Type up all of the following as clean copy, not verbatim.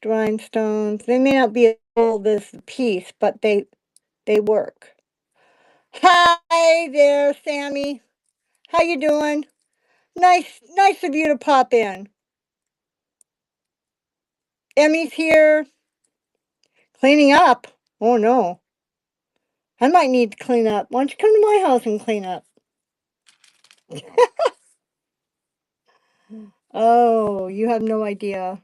rhinestones. They may not be as old as the piece, but they work. Hi there, Sammy. How you doing? Nice of you to pop in. Emmy's here. Cleaning up. Oh no. I might need to clean up. Why don't you come to my house and clean up? Oh, you have no idea.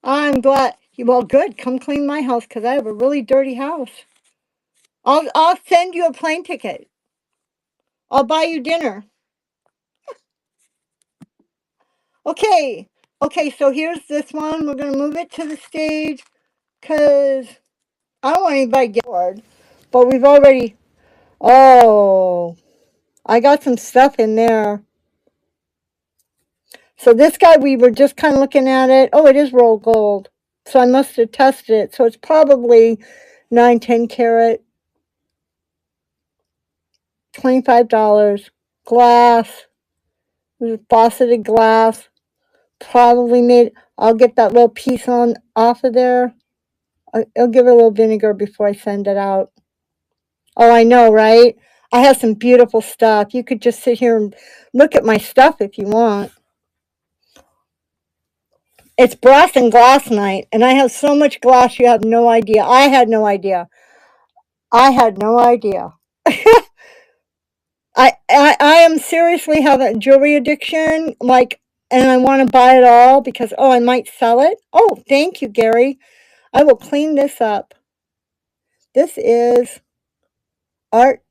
I'm glad. Well, good. Come clean my house because I have a really dirty house. I'll send you a plane ticket. I'll buy you dinner. Okay. Okay, so here's this one. We're gonna move it to the stage because I don't want anybody to get bored. But we've already. Oh, I got some stuff in there. So this guy, we were just kind of looking at it. Oh, it is rolled gold. So I must have tested it. So it's probably 9, 10 carat, $25. Glass. It was faceted glass. Probably made. I'll get that little piece on off of there. I'll give it a little vinegar before I send it out. Oh, I know, right? I have some beautiful stuff. You could just sit here and look at my stuff if you want. It's brass and glass night, and I have so much glass you have no idea. I had no idea. I had no idea. I am seriously have a jewelry addiction, like, and I want to buy it all because, oh, I might sell it. Oh, thank you, Gary. I will clean this up. This is art.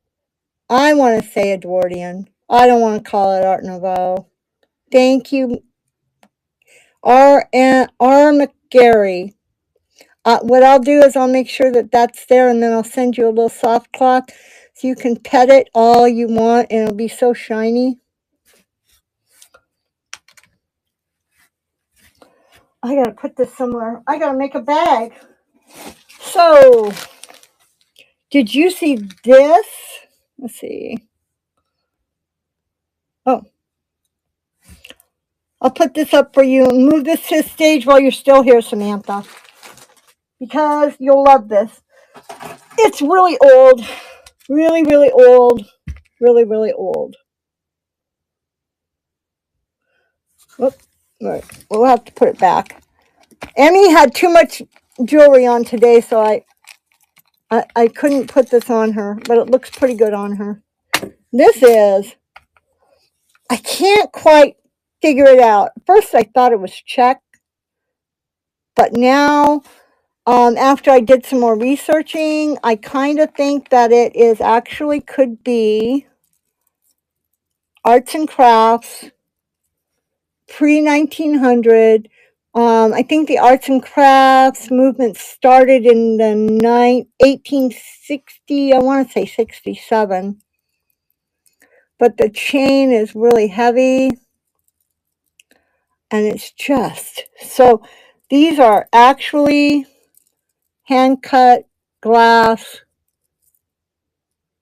I want to say Edwardian. I don't want to call it Art Nouveau. Thank you, R. McGarry. What I'll do is I'll make sure that that's there, and then I'll send you a little soft cloth so you can pet it all you want, and it'll be so shiny. I gotta put this somewhere. I gotta make a bag. So, did you see this? Let's see. Oh, I'll put this up for you and move this to the stage while you're still here, Samantha, because you'll love this. It's really old. Really, really old. Really, really old. Whoop. All right. We'll have to put it back. Emmy had too much jewelry on today, so I couldn't put this on her, but it looks pretty good on her. This is, I can't quite figure it out. First, I thought it was Czech, but now, after I did some more researching, I kind of think that it is actually could be arts and crafts pre 1900. I think the arts and crafts movement started in the 1860, I want to say 67. But the chain is really heavy. And it's just, so these are actually hand cut glass.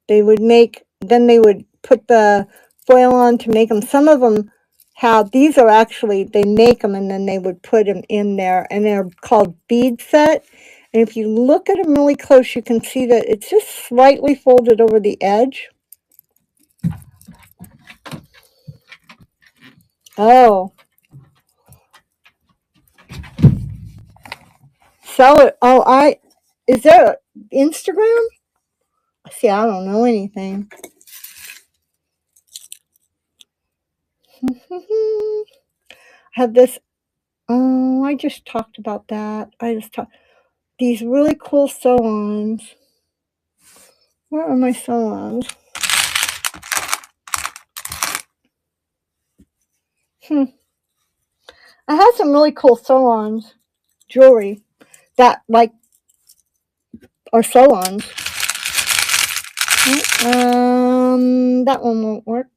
They would make, then they would put the foil on to make them. Some of them have, these are actually, they make them and then they would put them in there, and they're called bead set. And if you look at them really close, you can see that it's just slightly folded over the edge. Oh. Sell it. Oh, is there Instagram? See, I don't know anything. Have this. Oh, I just talked about that. I just talked. These really cool sew-ons. Where are my sew-ons? I had some really cool sew-ons, jewelry that like are sew-ons. That one won't work.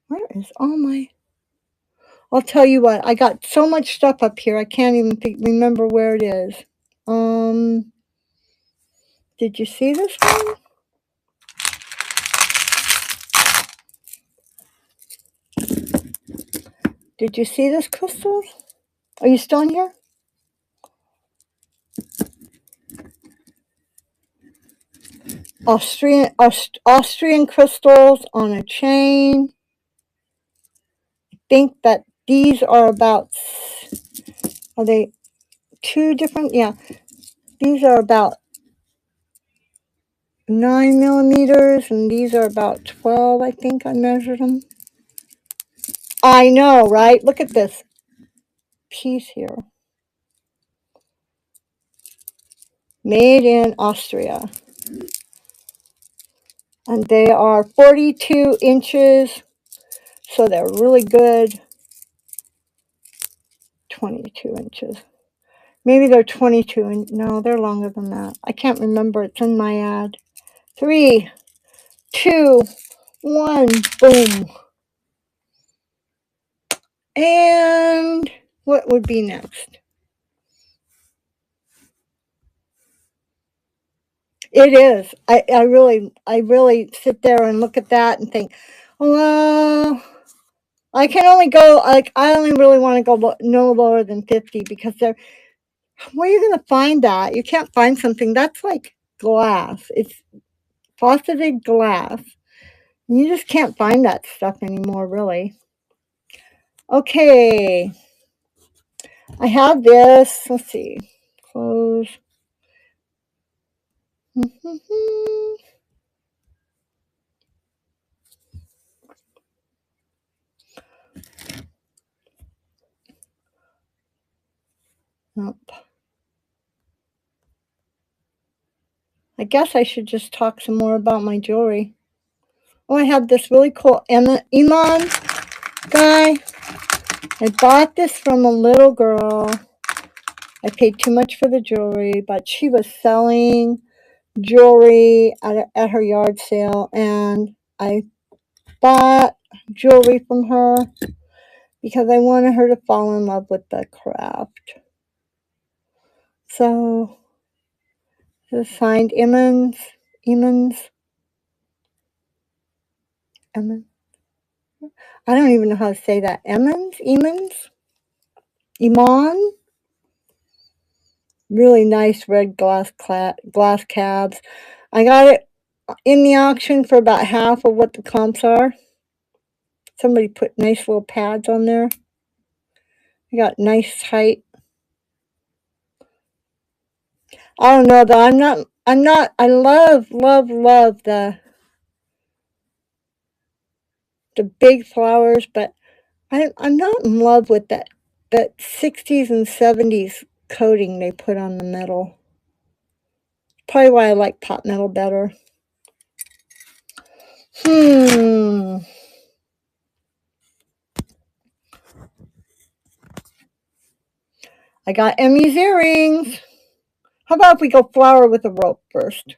Where is all my? I'll tell you what. I got so much stuff up here. I can't even remember where it is. Did you see this one? Did you see this, crystals? Are you still in here? Austrian crystals on a chain. I think that these are about, are they two different? Yeah, these are about 9 millimeters, and these are about 12, I think I measured them. I know, right? Look at this piece here. Made in Austria. And they are 42 inches, so they're really good. 22 inches. Maybe they're 22, and no, they're longer than that. I can't remember. It's in my ad. 3, 2, 1, boom. And what would be next? It is. I really sit there and look at that and think, well, I can only go, like, I only really want to go no lower than 50, because they're, where are you going to find that? You can't find something that's like glass. It's frosted glass. You just can't find that stuff anymore, really. Okay. I have this. Let's see. Close. Nope. I guess I should just talk some more about my jewelry. Oh, I have this really cool Iman guy. I bought this from a little girl. I paid too much for the jewelry, but she was selling jewelry at her yard sale, and I bought jewelry from her because I wanted her to fall in love with the craft. So, this is signed Emmons. I don't even know how to say that. Iman. Really nice red glass cabs. I got it in the auction for about half of what the comps are. Somebody put nice little pads on there. I got nice height. I don't know though. I love the big flowers, but I'm not in love with that 60s and 70s coating they put on the metal. Probably why I like pot metal better. I got Emmy's earrings. How about if we go flower with a rope first?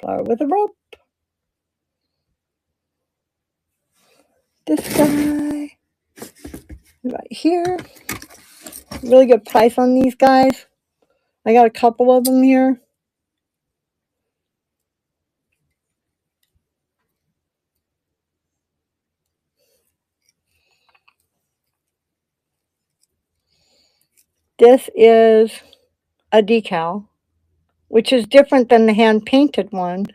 Flower with a rope. This guy. Right here. Really good price on these guys. I got a couple of them here. This is a decal, which is different than the hand-painted one.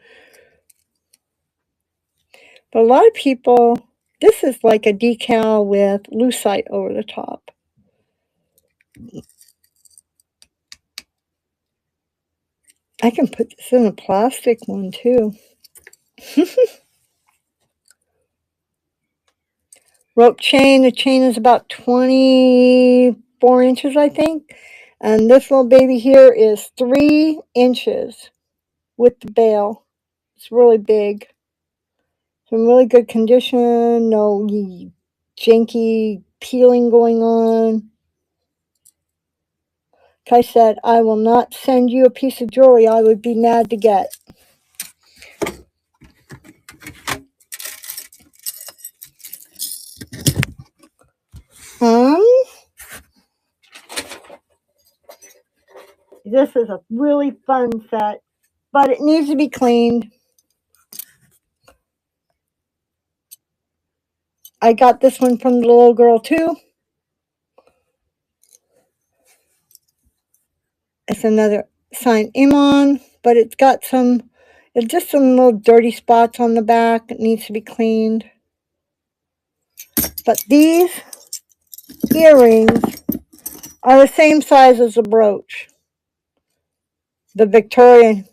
But a lot of people, this is like a decal with lucite over the top. I can put this in a plastic one too. Rope chain. The chain is about 24 inches, I think. And this little baby here is 3 inches with the bail. It's really big. It's in really good condition. No janky peeling going on. Like I said, I will not send you a piece of jewelry I would be mad to get. This is a really fun set, but it needs to be cleaned. I got this one from the little girl too. It's another signed Iman, but it's got it's just some little dirty spots on the back. It needs to be cleaned. But these earrings are the same size as the brooch. The Victorian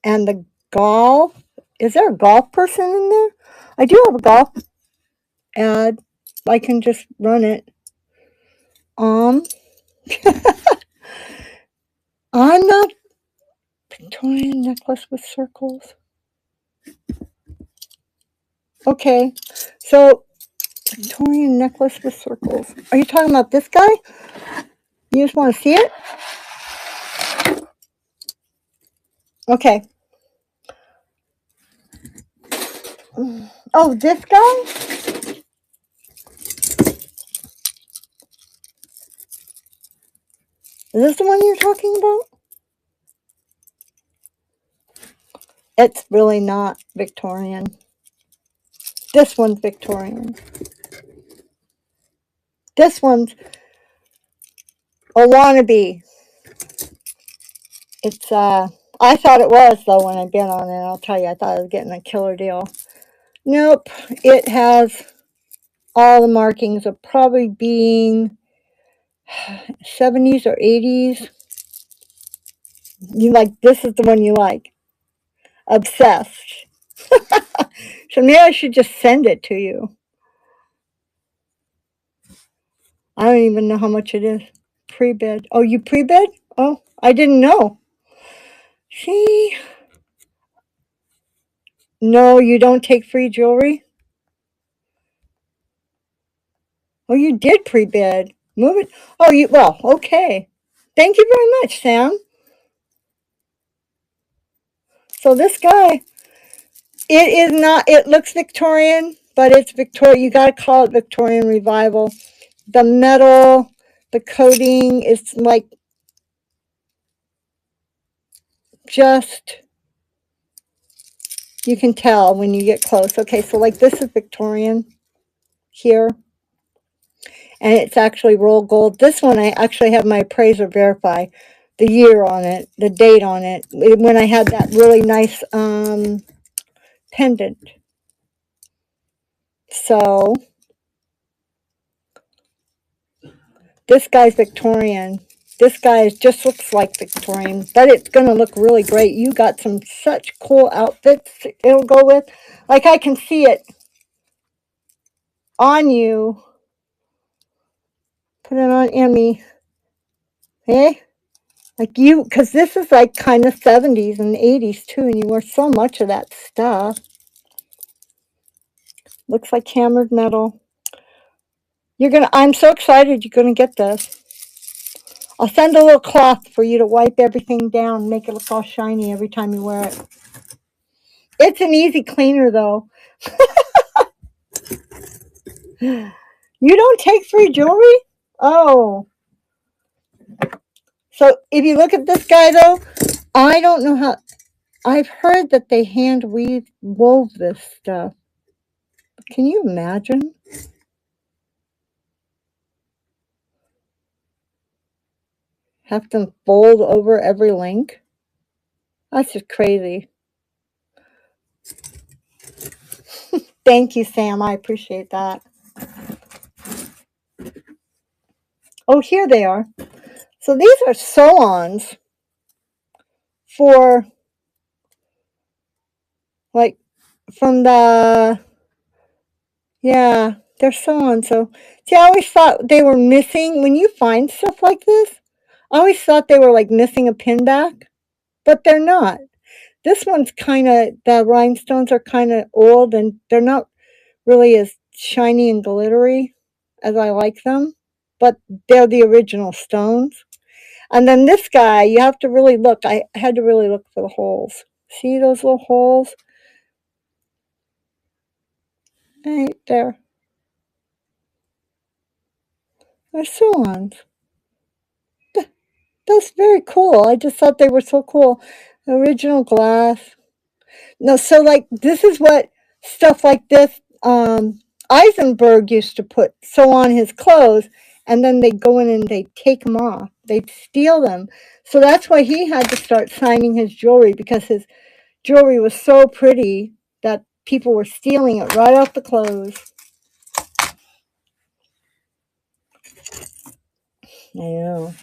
and the golf. Is there a golf person in there? I do have a golf ad. I can just run it. I'm not Victorian necklace with circles. Okay, so Victorian necklace with circles. Are you talking about this guy? You just want to see it? Okay. Oh, this guy? Is this the one you're talking about? It's really not Victorian. This one's Victorian. This one's a wannabe. It's, I thought it was, though, when I bid on it. I'll tell you, I thought I was getting a killer deal. Nope. It has all the markings of probably being 70s or 80s. You like, this is the one you like. Obsessed. So maybe I should just send it to you. I don't even know how much it is. Pre-bid. Oh, you pre-bid? Oh, I didn't know. See? No, you don't take free jewelry? Oh, you did pre-bid. Move it. Oh, well, okay. Thank you very much, Sam. So this guy, it is not, it looks Victorian, but it's Victorian. You got to call it Victorian Revival. The metal, the coating is like just, you can tell when you get close. Okay, so like this is Victorian here. And it's actually roll gold. This one, I actually have my appraiser verify the year on it, the date on it, when I had that really nice pendant. So this guy's Victorian. This guy just looks like Victorian, but it's going to look really great. You got such cool outfits it'll go with. Like, I can see it on you. Put it on Emmy. Hey? Like you, because this is like kind of 70s and 80s too, and you wear so much of that stuff. Looks like hammered metal. I'm so excited you're gonna get this. I'll send a little cloth for you to wipe everything down, make it look all shiny every time you wear it. It's an easy cleaner though. You don't take free jewelry? Oh. So if you look at this guy though, I don't know how, I've heard that they wove this stuff. Can you imagine? Have them fold over every link? That's just crazy. Thank you, Sam. I appreciate that. Oh, here they are. So these are sew-ons for, like, from the, yeah, they're sew-ons. So, see, I always thought they were missing, when you find stuff like this, I always thought they were, like, missing a pin back, but they're not. This one's kind of, the rhinestones are kind of old, and they're not really as shiny and glittery as I like them, but they're the original stones. And then this guy, you have to really look. I had to really look for the holes. See those little holes? Right there. They're sew-ons. That's very cool. I just thought they were so cool. Original glass. No, so like this is what stuff like this, Eisenberg used to sew on his clothes, and then they go in and they take them off. They'd steal them. So that's why he had to start signing his jewelry, because his jewelry was so pretty that people were stealing it right off the clothes. I know.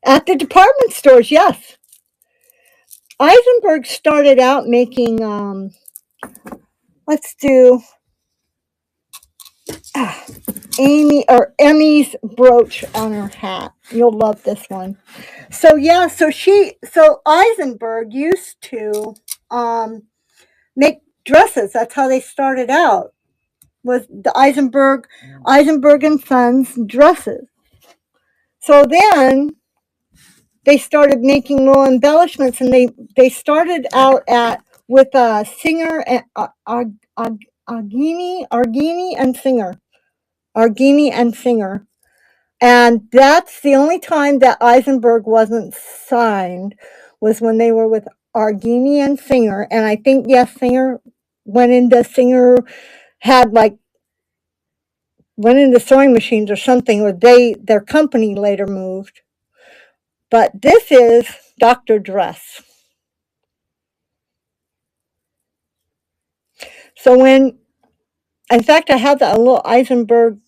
At the department stores, yes. Eisenberg started out making, let's do Emmy's brooch on her hat. You'll love this one. So yeah, so Eisenberg used to make dresses. That's how they started out, with the Eisenberg and Sons dresses. So then they started making little embellishments, and they started out with Singer and Argini and Singer. And that's the only time that Eisenberg wasn't signed, was when they were with Argini and Singer. And I think, yes, Singer had went into sewing machines or something, or their company later moved. But this is Dr. Dress. So in fact, I had a little Eisenberg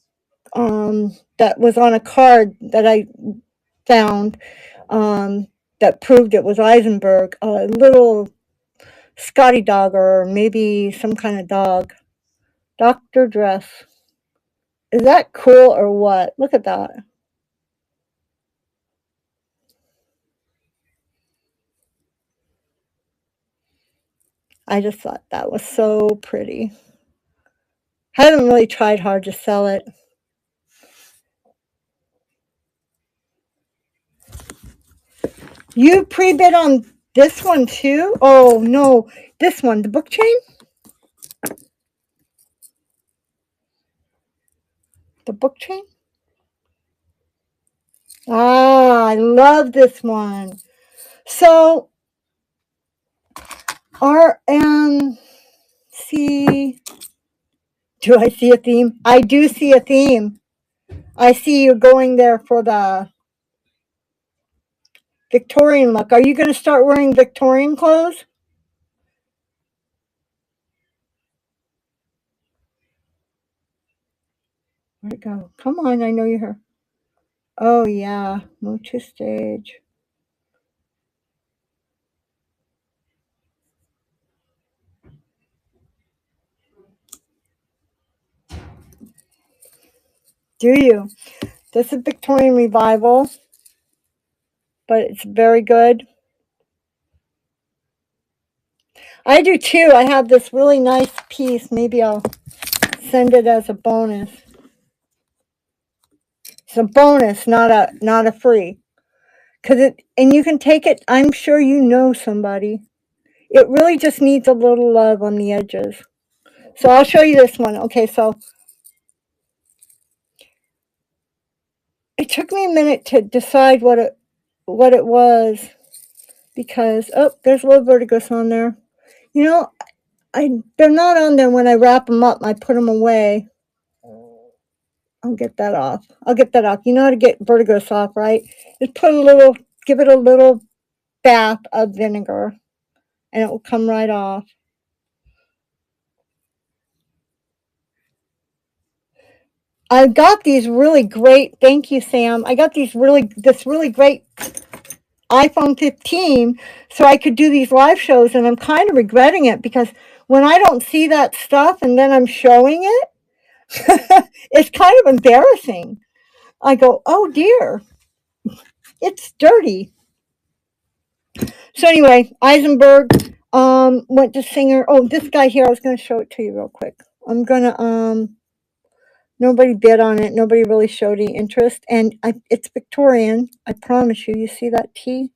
that was on a card that I found, that proved it was Eisenberg, a little Scotty dog, or maybe some kind of dog. Dr. Dress. Is that cool or what? Look at that. I just thought that was so pretty. I haven't really tried hard to sell it. You pre-bid on this one too? Oh no, this one, the book chain? The book chain? Ah, I love this one. So, RMC, do I see a theme? I do see a theme. I see you going there for the Victorian look. Are you going to start wearing Victorian clothes? Where'd it go? Come on, I know you're here. Oh yeah, move to stage. Do you? This is Victorian Revival, but it's very good. I do too. I have this really nice piece. Maybe I'll send it as a bonus. It's a bonus, not a free. And you can take it. I'm sure you know somebody. It really just needs a little love on the edges. So I'll show you this one. Okay, so it took me a minute to decide what it was, because there's little vertigos on there. You know, they're not on there when I wrap them up. I put them away. I'll get that off. You know how to get vertigos off, right? Just give it a little bath of vinegar, and it will come right off. I got these really great, thank you, Sam. I got this really great iPhone 15 so I could do these live shows, and I'm kind of regretting it, because when I don't see that stuff and then I'm showing it, it's kind of embarrassing. I go, oh dear, it's dirty. So anyway, Eisenberg went to Singer. Oh, this guy here, I was going to show it to you real quick. I'm going to, nobody bid on it. Nobody really showed any interest. And it's Victorian. I promise you. You see that T?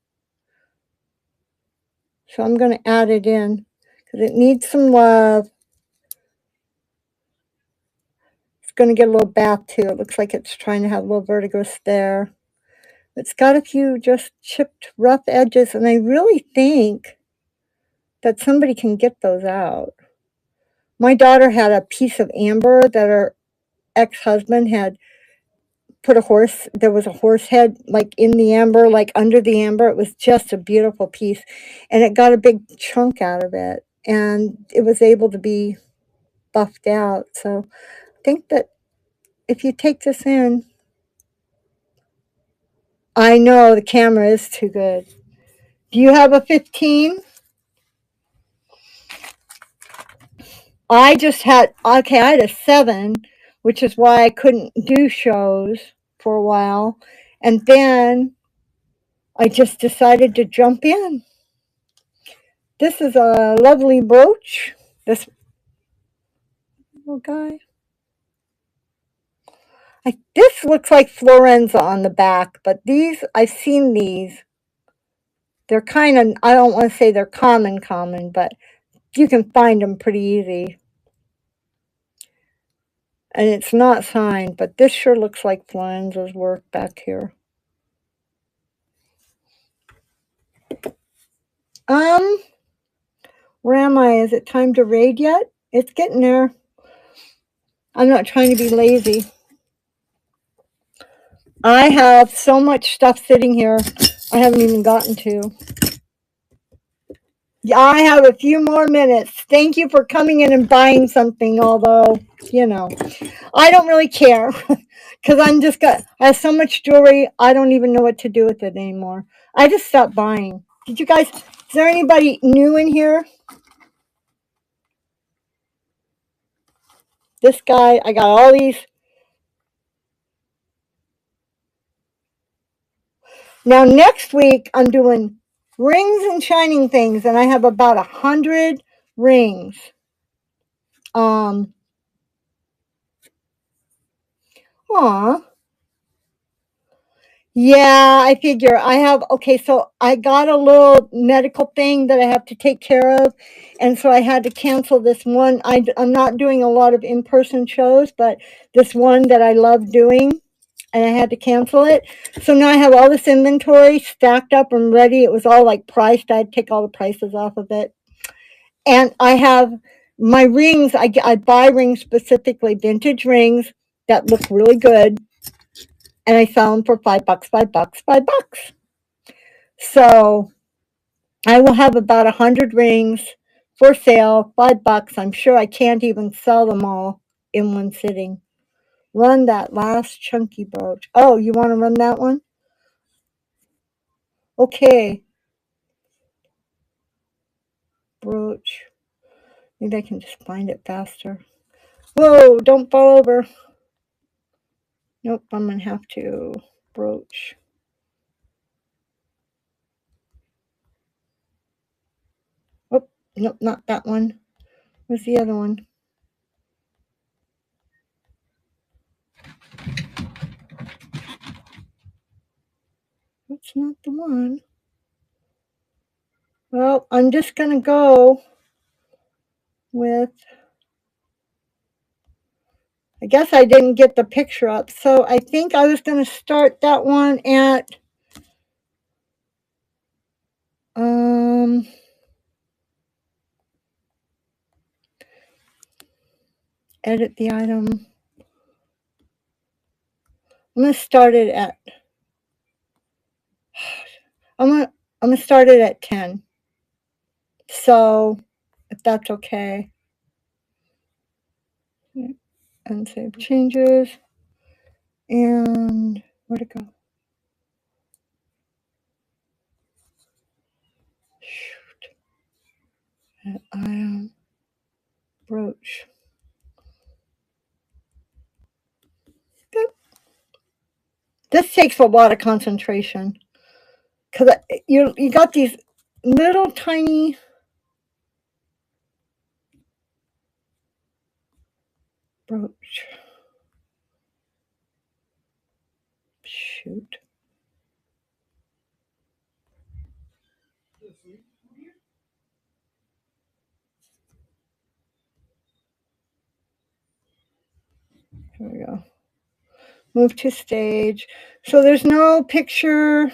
So I'm going to add it in, because it needs some love. It's going to get a little bath too. It looks like it's trying to have a little vertigos there. It's got a few just chipped rough edges, and I really think that somebody can get those out. My daughter had a piece of amber that ex-husband had put there was a horse head like in the amber, like under the amber. It was just a beautiful piece. And it got a big chunk out of it. And it was able to be buffed out. So I think that if you take this in, I know the camera is too good. Do you have a 15? I had a 7, which is why I couldn't do shows for a while. And then I just decided to jump in. This is a lovely brooch. This little guy. This looks like Florenza on the back, but I've seen these. They're kind of, I don't want to say they're common, but you can find them pretty easy. And it's not signed, but this sure looks like Florenza's work back here. Where am I? Is it time to raid yet? It's getting there. I'm not trying to be lazy. I have so much stuff sitting here I haven't even gotten to. Yeah, I have a few more minutes. Thank you for coming in and buying something, although, I don't really care because I have so much jewelry, I don't even know what to do with it anymore. I just stopped buying. Is there anybody new in here? This guy, I got all these. Now, next week, I'm doing rings and shining things, and I have about 100 rings. Aw. Yeah, I figure so I got a little medical thing that I have to take care of, and so I had to cancel this one. I'm not doing a lot of in-person shows, but this one that I love doing, and I had to cancel it. So now I have all this inventory stacked up and ready. It was all like priced. I had to take all the prices off of it. And I have my rings. I buy rings, specifically vintage rings that look really good, and I sell them for $5, $5. So I will have about 100 rings for sale, $5. I'm sure I can't even sell them all in one sitting. Run that last chunky brooch. Oh, you want to run that one? Okay. Brooch. Maybe I can just find it faster. Whoa, don't fall over. Nope, I'm going to have to brooch. Oh, nope, not that one. Where's the other one? That's not the one. Well, I'm just going to go with, I guess I didn't get the picture up. So I think I was going to start that one at, edit the item. I'm going to start it at, I'm going to start it at 10. So if that's okay. And save changes. And where'd it go? Shoot. Item brooch. Good. This takes a lot of concentration because you got these little tiny brooch. Shoot. Here we go. Move to stage. So there's no picture,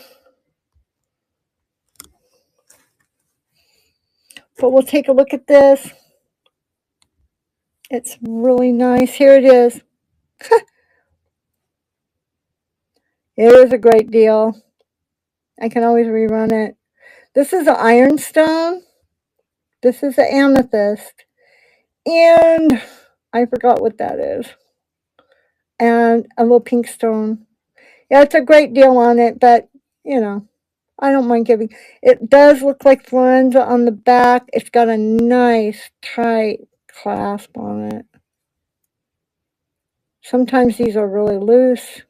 but we'll take a look at this. It's really nice. Here it is. It is a great deal. I can always rerun it. This is an ironstone. This is an amethyst. And I forgot what that is. And a little pink stone. Yeah, it's a great deal on it, but, you know, I don't mind giving. It does look like Florenza on the back. It's got a nice, tight clasp on it. Sometimes these are really loose.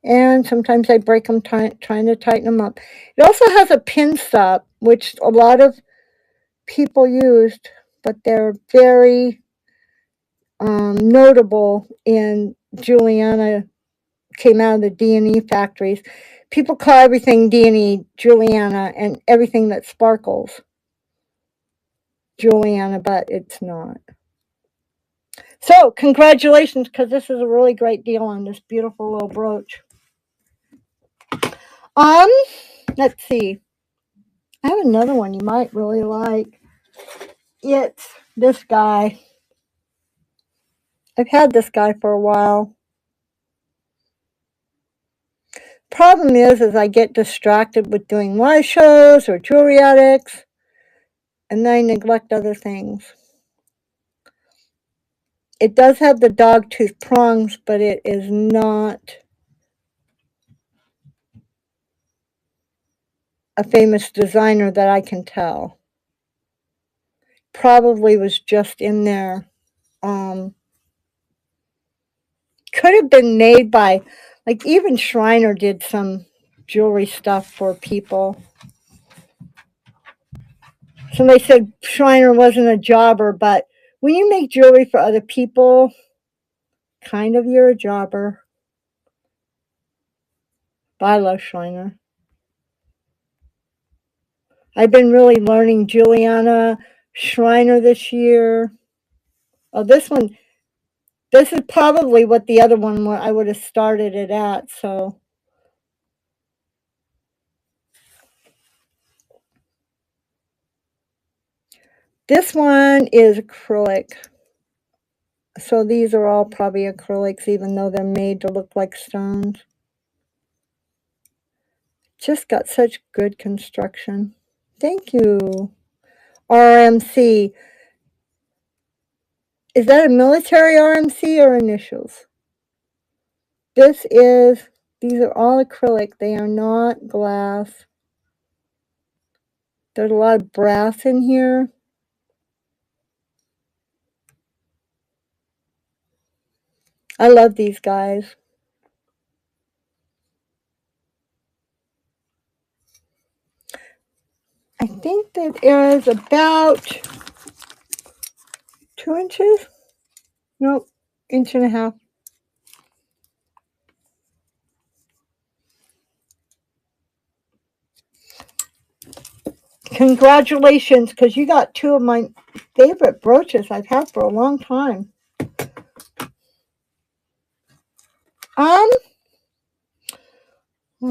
And sometimes I break them trying to tighten them up. It also has a pin stop, which a lot of people used, but they're very notable in Juliana. Came out of the D&E factories. People call everything D&E Juliana, and everything that sparkles Juliana, but it's not. So congratulations, because this is a really great deal on this beautiful little brooch. Let's see. I have another one you might really like. It's this guy. I've had this guy for a while. Problem is I get distracted with doing live shows or jewelry addicts, and then I neglect other things. It does have the dog tooth prongs, but it is not a famous designer that I can tell. Probably was just in there. Could have been made by, like, even Shriner did some jewelry stuff for people. Somebody said Shriner wasn't a jobber, but when you make jewelry for other people, kind of you're a jobber. But I love Shriner. I've been really learning Juliana Shriner this year. Oh, this one, this is probably what the other one I would have started it at, so. This one is acrylic. So these are all probably acrylics, even though they're made to look like stones. Just got such good construction. Thank you. RMC. Is that a military RMC or initials? These are all acrylic. They are not glass. There's a lot of brass in here. I love these guys. I think that is about 2 inches. Nope, 1.5 inches. Congratulations, because you got two of my favorite brooches I've had for a long time. Well,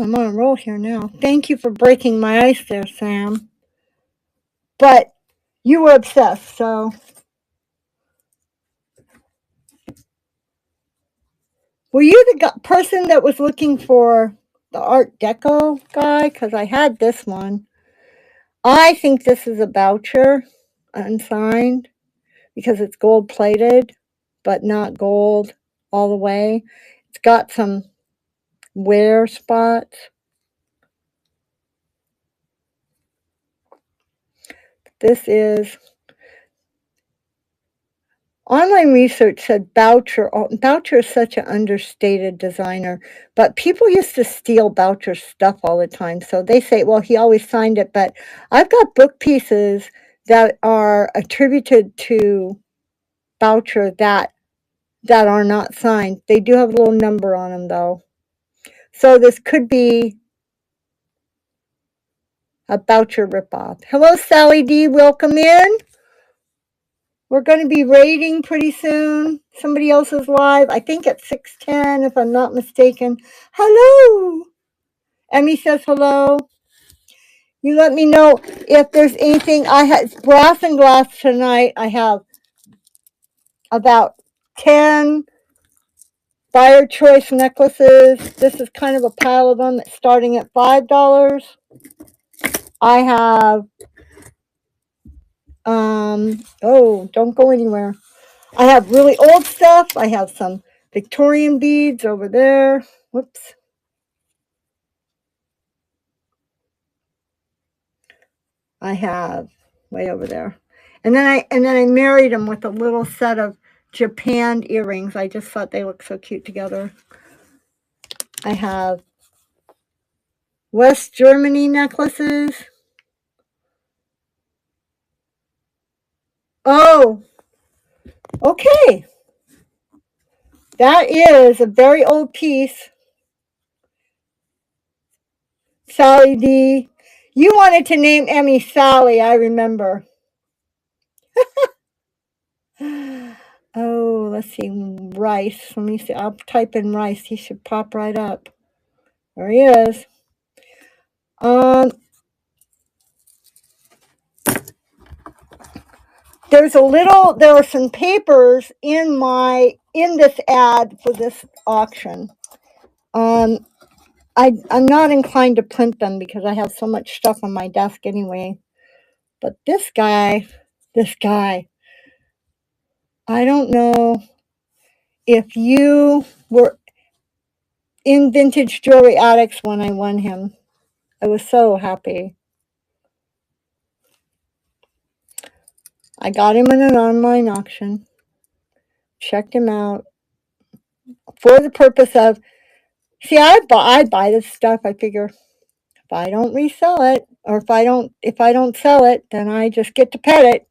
I'm on a roll here now. Thank you for breaking my ice there, Sam. But you were obsessed, so. Were you the person that was looking for the Art Deco guy? Because I had this one. I think this is a Boucher, unsigned, because it's gold plated, but not gold all the way. It's got some wear spots. This is, online research said Boucher is such an understated designer, but people used to steal Boucher's stuff all the time. So they say, well, he always signed it, but I've got book pieces that are attributed to Boucher that are not signed. They do have a little number on them, though. So this could be a Boucher ripoff. Hello, Sally D. Welcome in. We're going to be rating pretty soon. Somebody else is live. I think at 6:10, if I'm not mistaken. Hello. Emmy says hello. You let me know if there's anything. I had brass and glass tonight. I have about 10 buyer choice necklaces. This is kind of a pile of them that's starting at $5. I have, oh, don't go anywhere. I have really old stuff. I have some Victorian beads over there. Whoops. I have way over there. And then I married them with a little set of Japan earrings. I just thought they looked so cute together. I have West Germany necklaces. Oh, okay. That is a very old piece. Sally D. You wanted to name Emmy Sally, I remember. Oh, let's see. Rice. Let me see. I'll type in Rice. He should pop right up. There he is. There are some papers in this ad for this auction. I'm not inclined to print them because I have so much stuff on my desk anyway. But this guy, I don't know if you were in Vintage Jewelry Addicts when I won him. I was so happy. I got him in an online auction, checked him out for the purpose of, see, I buy this stuff. I figure if I don't resell it, or if I don't sell it, then I just get to pet it.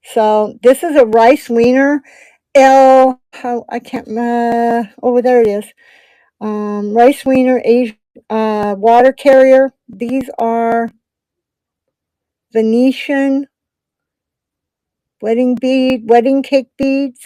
So this is a rice wiener. I can't, oh, there it is. Rice wiener Asian water carrier. These are Venetian wedding cake beads.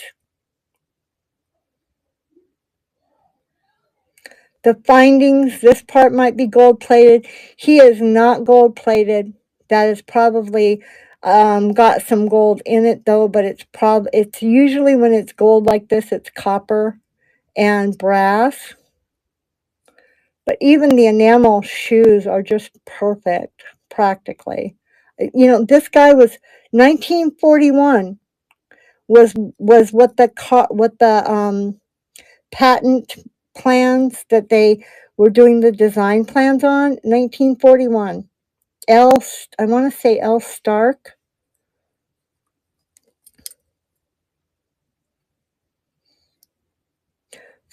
The findings, this part might be gold plated. He is not gold plated. That is probably got some gold in it though, but it's usually when it's gold like this, it's copper and brass. But even the enamel shoes are just perfect, practically. You know, this guy was 1941 was what the patent plans that they were doing the design plans on. 1941. I want to say L. Stark.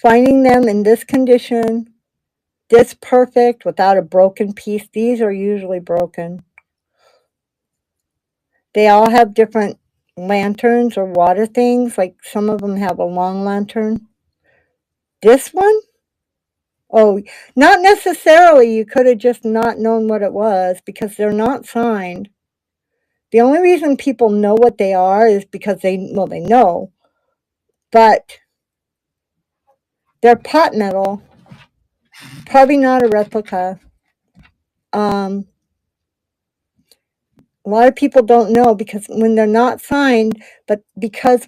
Finding them in this condition, this perfect, without a broken piece. These are usually broken. They all have different lanterns or water things. Like some of them have a long lantern. This one? Oh, not necessarily. You could have just not known what it was because they're not signed. The only reason people know what they are is because they know. But they're pot metal. Probably not a replica. A lot of people don't know because when they're not signed, but because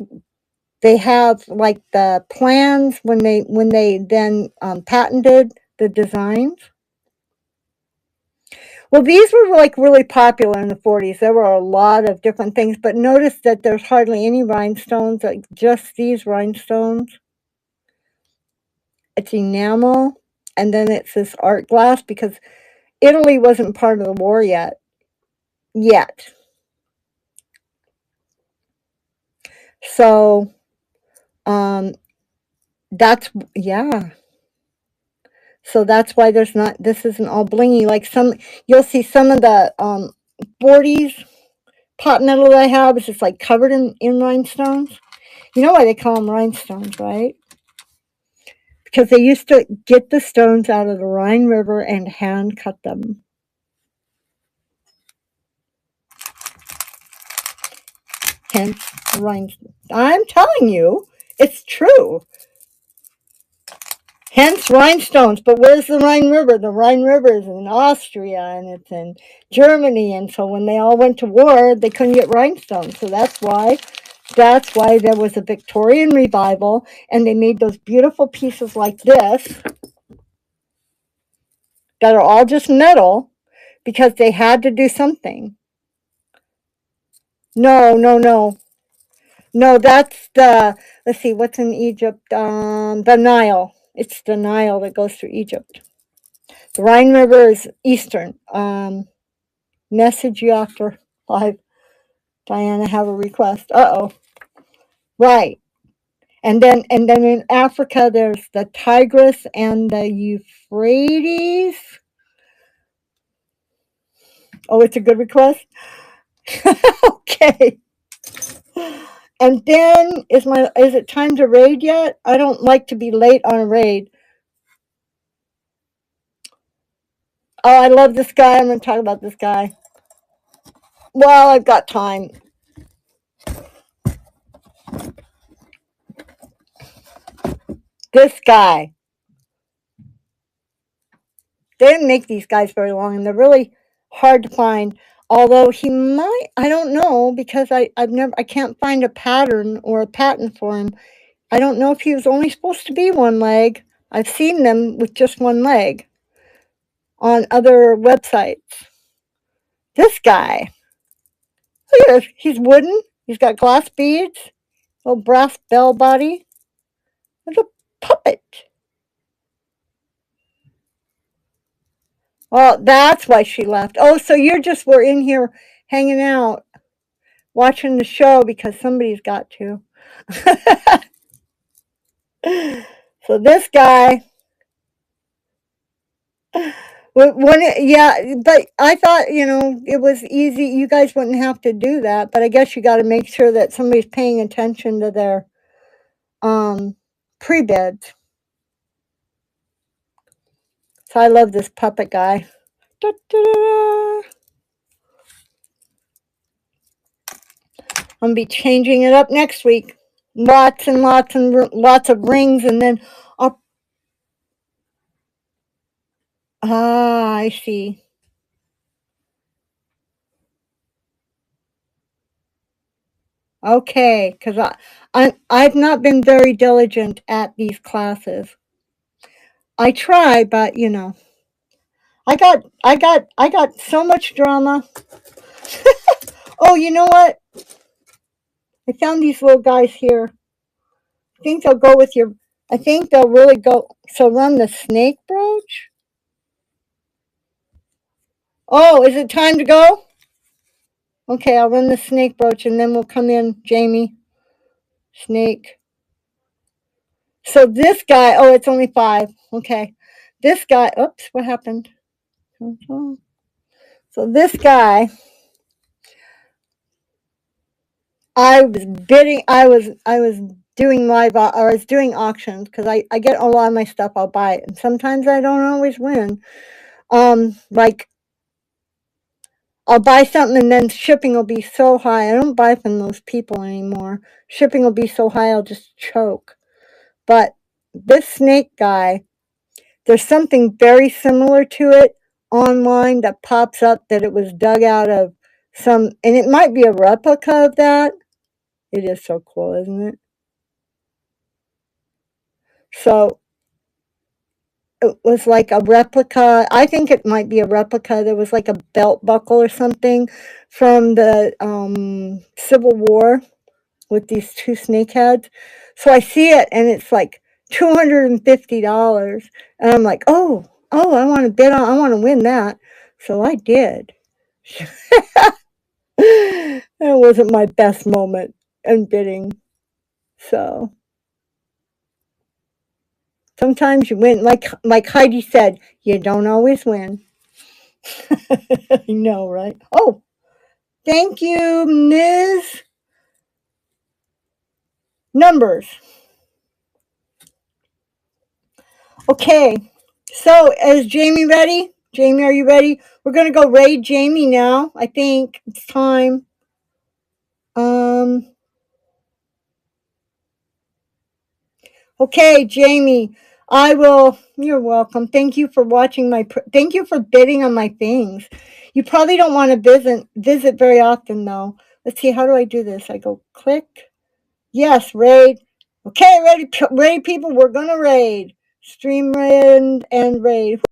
they have like the plans when they then patented the designs. Well, these were like really popular in the 40s. There were a lot of different things, but notice that there's hardly any rhinestones, like just these rhinestones. It's enamel, and then it's this art glass because Italy wasn't part of the war yet. So, yeah. So that's why this isn't all blingy. Like you'll see some of the 40s pot metal that I have is just like covered in rhinestones. You know why they call them rhinestones, right? Because they used to get the stones out of the Rhine River and hand cut them. Hence, rhinestones. I'm telling you, it's true. Hence rhinestones. But where's the Rhine River? The Rhine River is in Austria and it's in Germany. And so when they all went to war, they couldn't get rhinestones. So that's why That's why there was a Victorian revival, and they made those beautiful pieces like this that are all just metal because they had to do something. No, no, no. No, that's the, let's see, what's in Egypt? The Nile. It's the Nile that goes through Egypt. The Rhine River is eastern. Message you after live. Diana, have a request. Uh-oh. Right. And then in Africa there's the Tigris and the Euphrates. Oh, it's a good request? Okay. And then is it time to raid yet? I don't like to be late on a raid. Oh, I love this guy. I'm going to talk about this guy. Well, I've got time. This guy. They didn't make these guys very long, and they're really hard to find. Although he might, I don't know, because I can't find a pattern or a patent for him. I don't know if he was only supposed to be one leg. I've seen them with just one leg on other websites. This guy, look at this. He's wooden. He's got glass beads, little brass bell body. It's a puppet. Well, that's why she left. Oh, so we're in here hanging out, watching the show because somebody's got to. So this guy, yeah, but I thought, it was easy. You guys wouldn't have to do that, but I guess you got to make sure that somebody's paying attention to their pre-beds. So I love this puppet guy. Da, da, da, da. I'm gonna be changing it up next week. Lots and lots and lots of rings, and then I see. Okay, because I've not been very diligent at these classes. I try, but I got so much drama. Oh, you know what? I found these little guys here. I think they'll go with your. I think they'll really go. So run the snake brooch. Oh, is it time to go? Okay, I'll run the snake brooch and then we'll come in, Jamie. Snake. So this guy, oh, it's only 5. Okay. This guy, oops, what happened? So this guy, I was bidding, I was doing live, or I was doing auctions because I get a lot of my stuff, I'll buy it. And sometimes I don't always win. Like, I'll buy something and then shipping will be so high. I don't buy from those people anymore. Shipping will be so high I'll just choke. But this snake guy, there's something very similar to it online that pops up that it was dug out of and it might be a replica of that. It is so cool, isn't it? So it was like a replica. I think it might be a replica. There was like a belt buckle or something from the Civil War with these 2 snake heads. So I see it and it's like $250. And I'm like, oh, I want to bid on, I want to win that. So I did. That wasn't my best moment in bidding. So sometimes you win. Like Heidi said, you don't always win. I know, right? Oh, thank you, Ms. Numbers. Okay, so is Jamie ready? Jamie, are you ready? We're going to go raid Jamie now. I think it's time. Okay, Jamie, you're welcome. Thank you for watching thank you for bidding on my things. You probably don't want to visit very often though. Let's see, how do I do this? I go click. Yes, raid. Okay, ready, ready, people. We're gonna raid. Stream raid and raid.